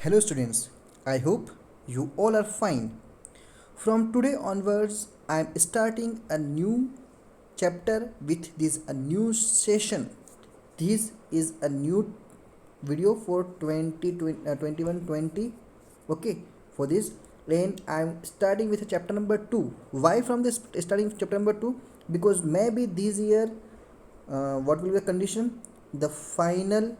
Hello students, I hope you all are fine. From today onwards, I am starting a new chapter with this a new session. This is a new video for 2120. Okay, for this and I am starting with chapter number 2. Why from this starting chapter number 2? Because maybe this year what will be the condition? The final,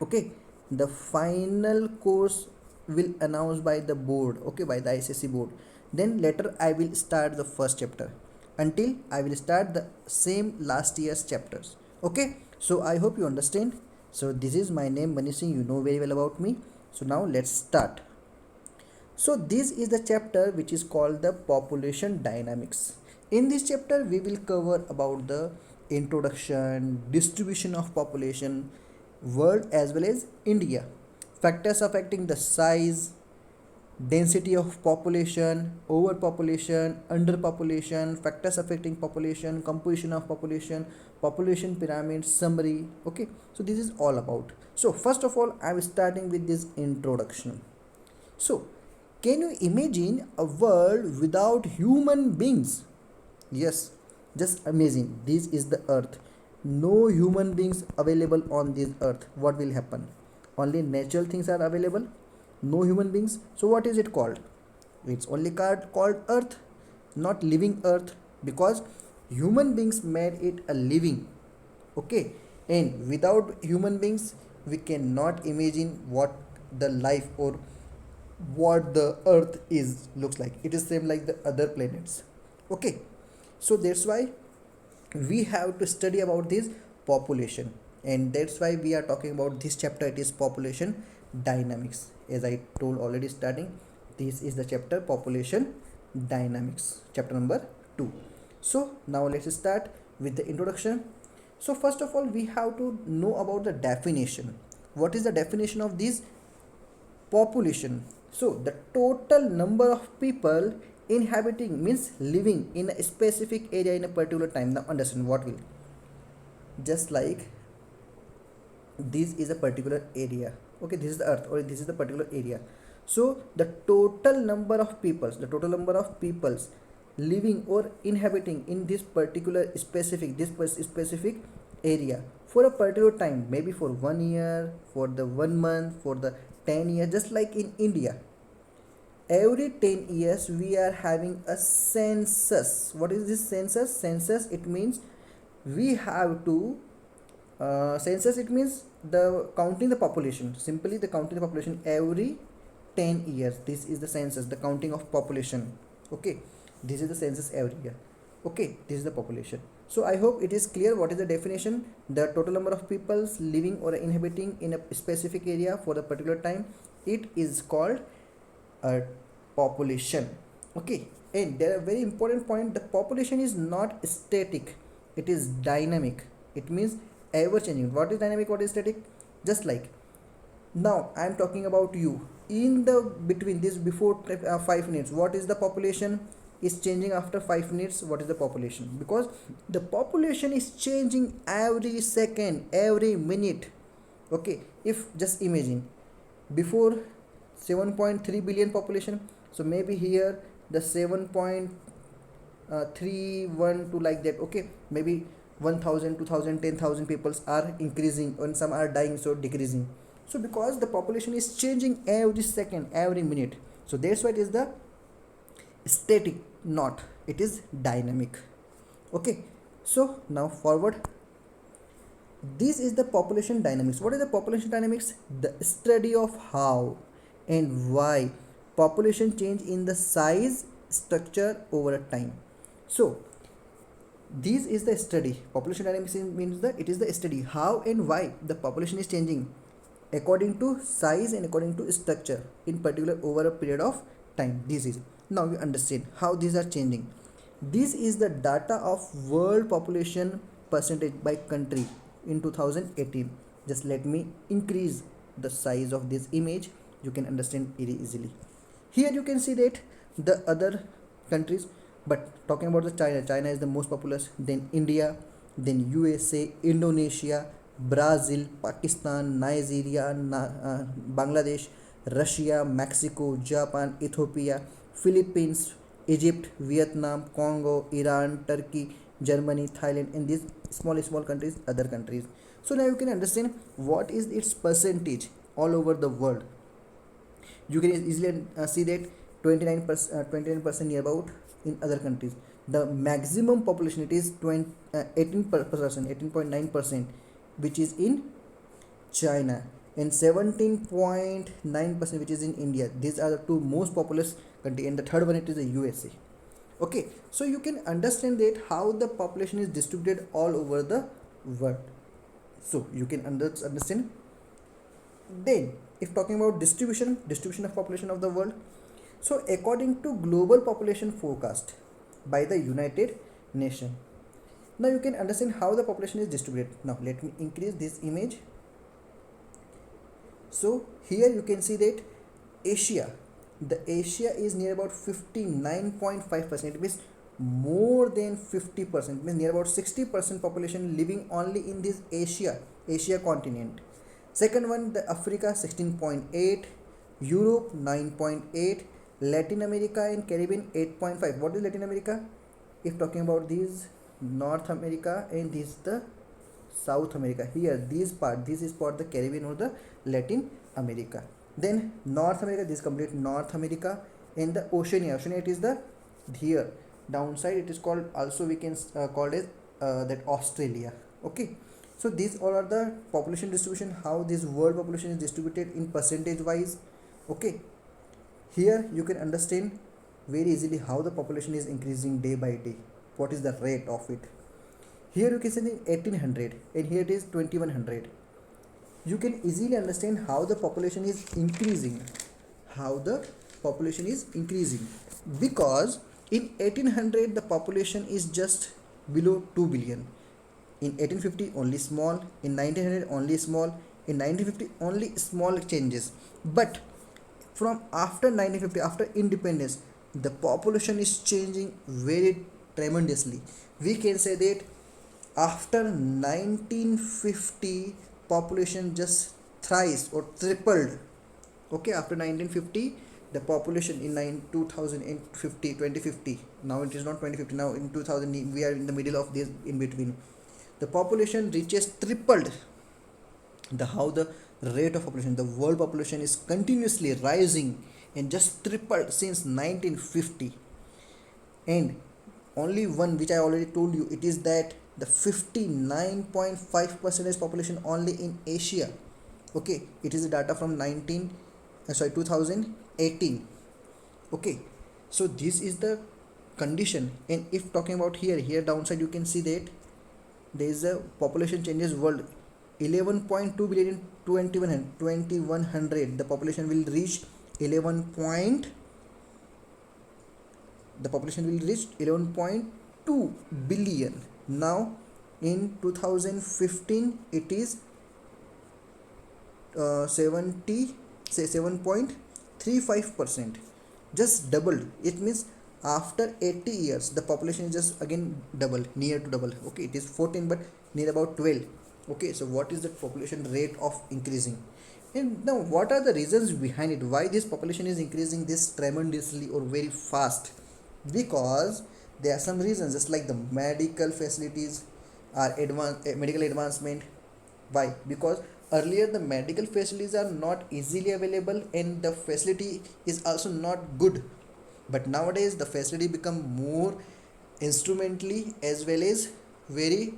okay, the final course will announced by the board, okay, by the ICSE board. Then later I will start the first chapter until I will start the same last year's chapters. Okay, so I hope you understand. So this is my name Manish Singh, you know very well about me. So now let's start. So this is the chapter which is called the population dynamics. In this chapter we will cover about the introduction, distribution of population, world as well as India, factors affecting the size, density of population, overpopulation, underpopulation, factors affecting population, composition of population, population pyramid summary. Okay, so this is all about. So first of all I am starting with this introduction. So can you imagine a world without human beings? Yes, just amazing. This is the earth. No human beings available on this earth. What will happen? Only natural things are available. No human beings. So what is it called? It's only called earth, not living earth, because human beings made it a living. Okay, and without human beings we cannot imagine what the life or what the earth is looks like. It is same like the other planets. Okay, so that's why we have to study about this population, and that's why we are talking about this chapter. It is population dynamics. As I told already starting, this is the chapter population dynamics, chapter number 2. So now let's start with the introduction. So first of all we have to know about the definition. What is the definition of this population? So the total number of people inhabiting means living in a specific area in a particular time. Now understand what will, just like this is a particular area, okay, this is the earth or this is the particular area. So the total number of peoples living or inhabiting in this particular specific area for a particular time, maybe for 1 year, for the 1 month, for the 10 years. Just like in India, every 10 years we are having a census. What is this census? It means we have to census, it means the counting the population, simply the counting the population every 10 years. This is the census, the counting of population. Okay, this is the census every year. Okay, this is the population. So I hope it is clear what is the definition. The total number of peoples living or inhabiting in a specific area for a particular time, it is called a population. Okay, and there are very important point. The population is not static, it is dynamic. It means ever changing. What is dynamic, what is static? Just like now I am talking about you. In the between this, before 5 minutes, what is the population is changing. After 5 minutes, what is the population? Because the population is changing every second, every minute. Okay, if just imagine before 7.3 billion population, so maybe here the 7.312 like that. Okay, maybe 1000, 2000, 10,000 people are increasing and some are dying, so decreasing. So because the population is changing every second, every minute, so that's why it is the static, not it is dynamic. Okay, so now forward. This is the population dynamics. What is the population dynamics? The study of how and why population change in the size, structure over a time. So this is the study. Population dynamics means that it is the study how and why the population is changing according to size and according to structure in particular over a period of time. This is, now you understand how these are changing. This is the data of world population percentage by country in 2018. Just let me increase the size of this image, you can understand very easily. Here you can see that the other countries, but talking about the China is the most populous, then India, then USA, Indonesia, Brazil, Pakistan, Nigeria, Bangladesh, Russia, Mexico, Japan, Ethiopia, Philippines, Egypt, Vietnam, Congo, Iran, Turkey, Germany, Thailand, and these small countries, other countries. So now you can understand what is its percentage all over the world. You can easily see that 29% near about in other countries. The maximum population, it is 18%, 18.9%, which is in China, and 17.9%, which is in India. These are the two most populous country, and the third one, it is the USA. Okay, so you can understand that how the population is distributed all over the world. So you can understand. Then, if talking about distribution of population of the world, so according to global population forecast by the United Nations, now you can understand how the population is distributed. Now let me increase this image. So here you can see that Asia, the Asia is near about 59.5%. It means more than 50%, means near about 60% population living only in this Asia continent. Second one, the Africa 16.8, Europe 9.8, Latin America and Caribbean 8.5. What is Latin America? If talking about these, North America, and this the South America. Here this is for the Caribbean or the Latin America. Then North America, this complete North America, and the Oceania. It is the here downside. It is called, also we can call it that Australia. Okay. So these all are the population distribution, how this world population is distributed in percentage wise. Okay. Here you can understand very easily how the population is increasing day by day. What is the rate of it? Here you can see in 1800, and here it is 2100. You can easily understand how the population is increasing. How the population is increasing, because in 1800 the population is just below 2 billion. In 1850 only small, in 1900 only small, in 1950 only small changes. But from after 1950, after independence, the population is changing very tremendously. We can say that after 1950 population just thrice or tripled. Okay, after 1950 the population in 2050, now it is not 2050, now in 2000 we are in the middle of this, in between the population reaches tripled. The how the rate of population, the world population is continuously rising and just tripled since 1950. And only one which I already told you, it is that the 59.5% population only in Asia. Okay, it is the data from 2018. Okay, so this is the condition. And if talking about here downside, you can see that there is a population changes world. 11.2 billion in 2100, the population will reach 11.2 billion. Now in 2015 it is 7.35%, just doubled. It means after 80 years the population is just again double, near to double. Okay, it is 14 but near about 12. Okay, so what is the population rate of increasing? And now what are the reasons behind it, why this population is increasing this tremendously or very fast? Because there are some reasons, just like the medical facilities are medical advancement. Why? Because earlier the medical facilities are not easily available and the facility is also not good, but nowadays the facility become more instrumentally as well as very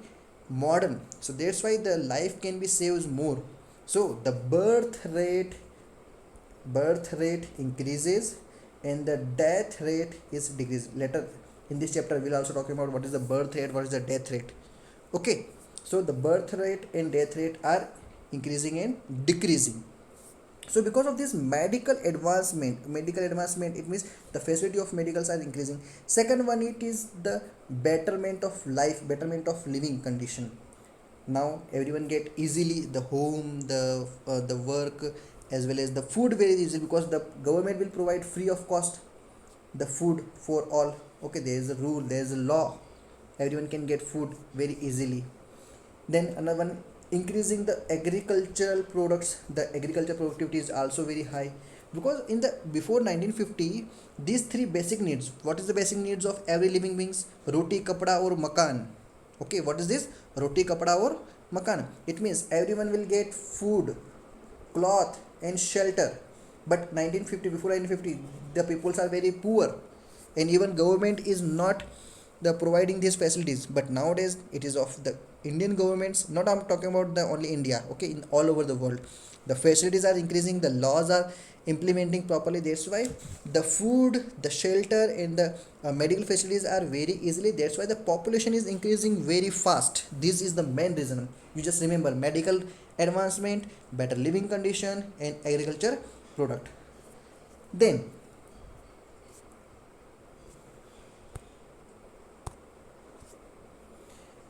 modern, so that's why the life can be saved more. So the birth rate increases and the death rate is decreased. Later in this chapter we'll also talk about what is the birth rate, what is the death rate. Okay, so the birth rate and death rate are increasing and decreasing. So because of this medical advancement, it means the facility of medicals are increasing. Second one, it is the betterment of life, betterment of living condition. Now everyone get easily the home, the work, as well as the food very easy, because the government will provide free of cost the food for all. Okay, there is a rule, there is a law, everyone can get food very easily. Then another one, increasing the agricultural products, the agriculture productivity is also very high, because in the before 1950 these three basic needs, what is the basic needs of every living beings? Roti, kapda or makan. Okay, what is this? Roti, kapda or makan. It means everyone will get food, cloth and shelter. But 1950, before 1950, the peoples are very poor, and even government is not the providing these facilities. But nowadays it is of the Indian governments, not I'm talking about the only India, okay, in all over the world the facilities are increasing, the laws are implementing properly. That's why the food, the shelter and the medical facilities are very easily. That's why the population is increasing very fast. This is the main reason. You just remember medical advancement, better living condition and agriculture product. Then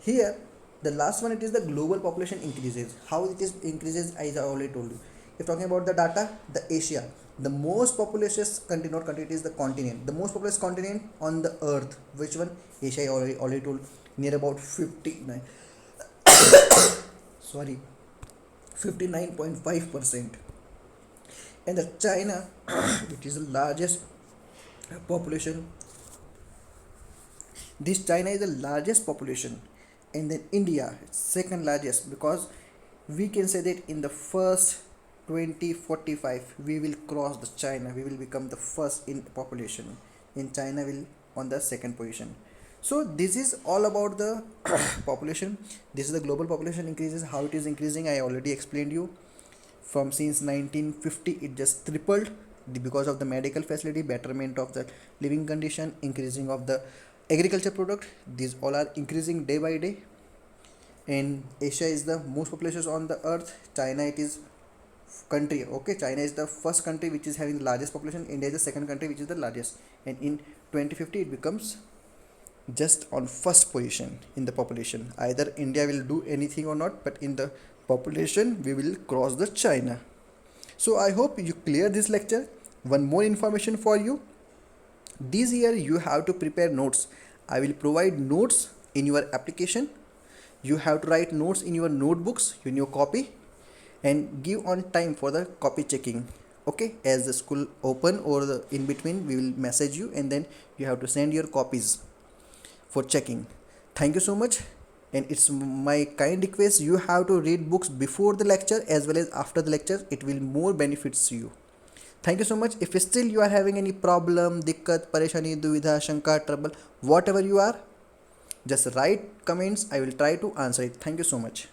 here the last one, it is the global population increases. How it is increases, as I already told you. If talking about the data, the Asia, the most populous country, not country, it is the continent, the most populous continent on the earth. Which one? Asia, I already told, near about 59, sorry, 59.5%. And the China, which is the largest population, this China is the largest population, and then India second largest, because we can say that in the first 2045 we will cross the China, we will become the first in population, in China will on the second position. So this is all about the population. This is the global population increases, how it is increasing I already explained you. From since 1950 it just tripled, because of the medical facility, betterment of the living condition, increasing of the agriculture product. These all are increasing day by day. And Asia is the most population on the earth. China, it is country, okay, China is the first country which is having the largest population. India is the second country which is the largest, and in 2050 it becomes just on first position in the population. Either India will do anything or not, but in the population we will cross the China. So I hope you clear this lecture. One more information for you, this year you have to prepare notes. I will provide notes in your application. You have to write notes in your notebooks, in your copy, and give on time for the copy checking. Okay, as the school open or the in between we will message you, and then you have to send your copies for checking. Thank you so much, and it's my kind request, you have to read books before the lecture as well as after the lecture. It will more benefits you. Thank you so much. If still you are having any problem, dikkat, pareshani, duvidha, shanka, trouble, whatever you are, just write comments, I will try to answer it. Thank you so much.